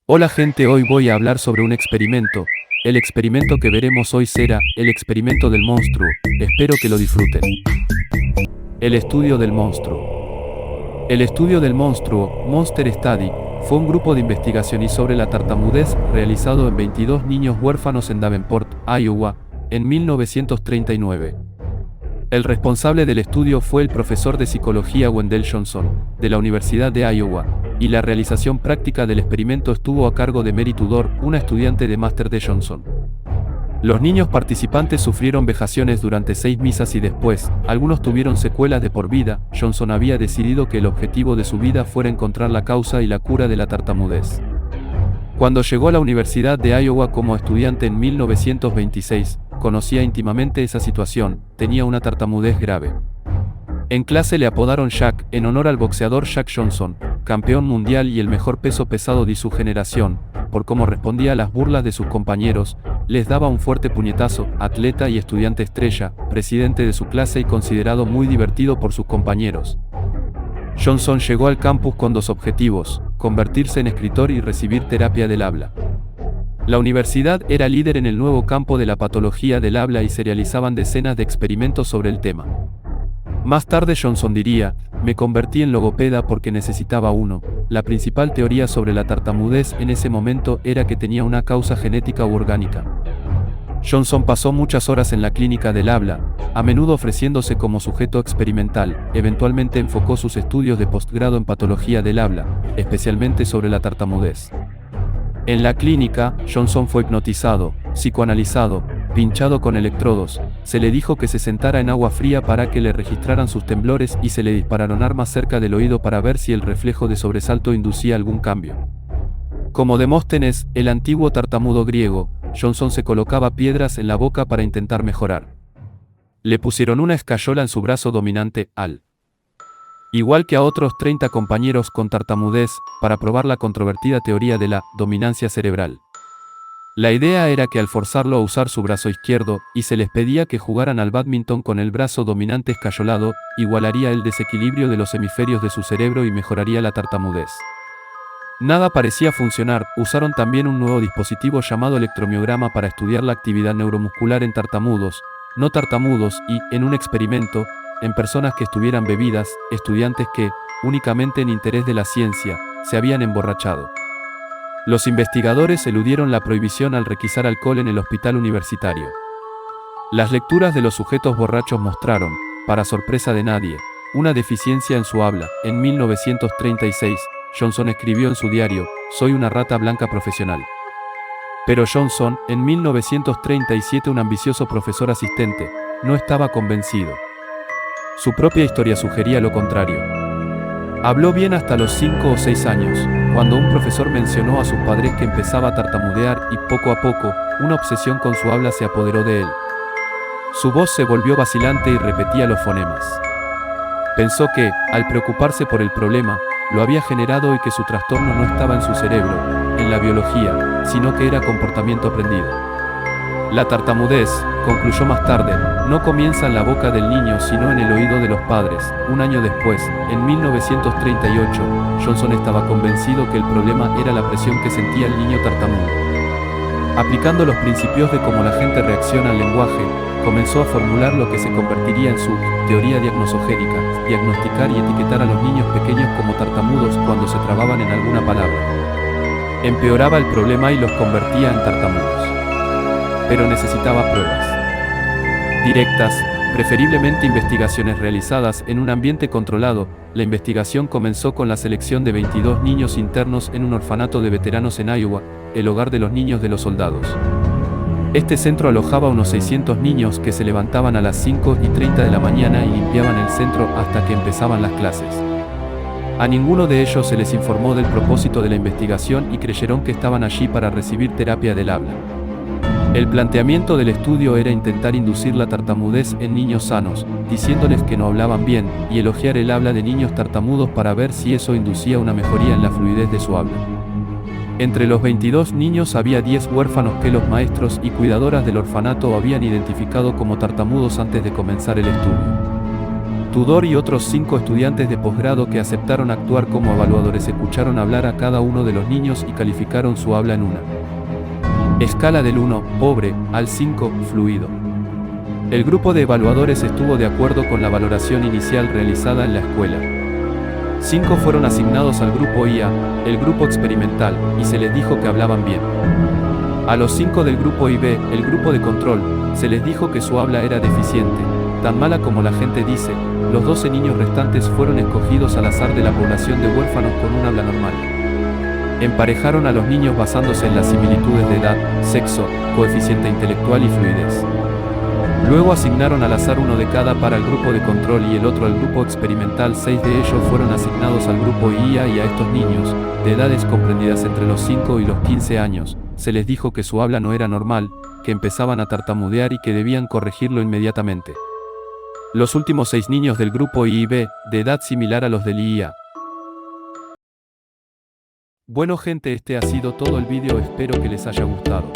Hola gente, hoy voy a hablar sobre un experimento. El experimento que veremos hoy será el experimento del monstruo. Espero que lo disfruten. El estudio del monstruo. El estudio del monstruo, Monster Study, fue un grupo de investigación y sobre la tartamudez realizado en 22 niños huérfanos en Davenport, Iowa, en 1939. El responsable del estudio fue el profesor de psicología Wendell Johnson, de la Universidad de Iowa, y la realización práctica del experimento estuvo a cargo de Mary Tudor, una estudiante de máster de Johnson. Los niños participantes sufrieron vejaciones durante 6 misas y después, algunos tuvieron secuelas de por vida. Johnson había decidido que el objetivo de su vida fuera encontrar la causa y la cura de la tartamudez. Cuando llegó a la Universidad de Iowa como estudiante en 1926, conocía íntimamente esa situación, tenía una tartamudez grave. En clase le apodaron Jack, en honor al boxeador Jack Johnson, campeón mundial y el mejor peso pesado de su generación, por cómo respondía a las burlas de sus compañeros, les daba un fuerte puñetazo, atleta y estudiante estrella, presidente de su clase y considerado muy divertido por sus compañeros. Johnson llegó al campus con dos objetivos: convertirse en escritor y recibir terapia del habla. La universidad era líder en el nuevo campo de la patología del habla y se realizaban decenas de experimentos sobre el tema. Más tarde Johnson diría: me convertí en logopeda porque necesitaba uno. La principal teoría sobre la tartamudez en ese momento era que tenía una causa genética u orgánica. Johnson pasó muchas horas en la clínica del habla, a menudo ofreciéndose como sujeto experimental. Eventualmente enfocó sus estudios de posgrado en patología del habla, especialmente sobre la tartamudez. En la clínica, Johnson fue hipnotizado, psicoanalizado, pinchado con electrodos, se le dijo que se sentara en agua fría para que le registraran sus temblores y se le dispararon armas cerca del oído para ver si el reflejo de sobresalto inducía algún cambio. Como Demóstenes, el antiguo tartamudo griego, Johnson se colocaba piedras en la boca para intentar mejorar. Le pusieron una escayola en su brazo dominante, igual que a otros 30 compañeros con tartamudez, para probar la controvertida teoría de la dominancia cerebral. La idea era que al forzarlo a usar su brazo izquierdo, y se les pedía que jugaran al bádminton con el brazo dominante escayolado, igualaría el desequilibrio de los hemisferios de su cerebro y mejoraría la tartamudez. Nada parecía funcionar. Usaron también un nuevo dispositivo llamado electromiograma para estudiar la actividad neuromuscular en tartamudos, no tartamudos y, en un experimento, en personas que estuvieran bebidas, estudiantes que, únicamente en interés de la ciencia, se habían emborrachado. Los investigadores eludieron la prohibición al requisar alcohol en el hospital universitario. Las lecturas de los sujetos borrachos mostraron, para sorpresa de nadie, una deficiencia en su habla. En 1936, Johnson escribió en su diario: soy una rata blanca profesional. Pero Johnson, en 1937, un ambicioso profesor asistente, no estaba convencido. Su propia historia sugería lo contrario. Habló bien hasta los 5 o 6 años, cuando un profesor mencionó a sus padres que empezaba a tartamudear y poco a poco, una obsesión con su habla se apoderó de él. Su voz se volvió vacilante y repetía los fonemas. Pensó que, al preocuparse por el problema, lo había generado y que su trastorno no estaba en su cerebro, en la biología, sino que era comportamiento aprendido. La tartamudez, concluyó más tarde, no comienza en la boca del niño sino en el oído de los padres. Un año después, en 1938, Johnson estaba convencido que el problema era la presión que sentía el niño tartamudo. Aplicando los principios de cómo la gente reacciona al lenguaje, comenzó a formular lo que se convertiría en su teoría diagnosogénica: diagnosticar y etiquetar a los niños pequeños como tartamudos cuando se trababan en alguna palabra. Empeoraba el problema y los convertía en tartamudos. Pero necesitaba pruebas directas, preferiblemente investigaciones realizadas en un ambiente controlado. La investigación comenzó con la selección de 22 niños internos en un orfanato de veteranos en Iowa, el hogar de los niños de los soldados. Este centro alojaba a unos 600 niños que se levantaban a las 5:30 de la mañana y limpiaban el centro hasta que empezaban las clases. A ninguno de ellos se les informó del propósito de la investigación y creyeron que estaban allí para recibir terapia del habla. El planteamiento del estudio era intentar inducir la tartamudez en niños sanos, diciéndoles que no hablaban bien, y elogiar el habla de niños tartamudos para ver si eso inducía una mejoría en la fluidez de su habla. Entre los 22 niños había 10 huérfanos que los maestros y cuidadoras del orfanato habían identificado como tartamudos antes de comenzar el estudio. Tudor y otros 5 estudiantes de posgrado que aceptaron actuar como evaluadores escucharon hablar a cada uno de los niños y calificaron su habla en una escala del 1, pobre, al 5, fluido. El grupo de evaluadores estuvo de acuerdo con la valoración inicial realizada en la escuela. 5 fueron asignados al grupo IA, el grupo experimental, y se les dijo que hablaban bien. A los 5 del grupo IB, el grupo de control, se les dijo que su habla era deficiente, tan mala como la gente dice. Los 12 niños restantes fueron escogidos al azar de la población de huérfanos con un habla normal. Emparejaron a los niños basándose en las similitudes de edad, sexo, coeficiente intelectual y fluidez. Luego asignaron al azar uno de cada para el grupo de control y el otro al grupo experimental. 6 de ellos fueron asignados al grupo IA y a estos niños, de edades comprendidas entre los 5 y los 15 años, se les dijo que su habla no era normal, que empezaban a tartamudear y que debían corregirlo inmediatamente. Los últimos 6 niños del grupo IB, de edad similar a los del IA. Bueno gente, este ha sido todo el vídeo, espero que les haya gustado.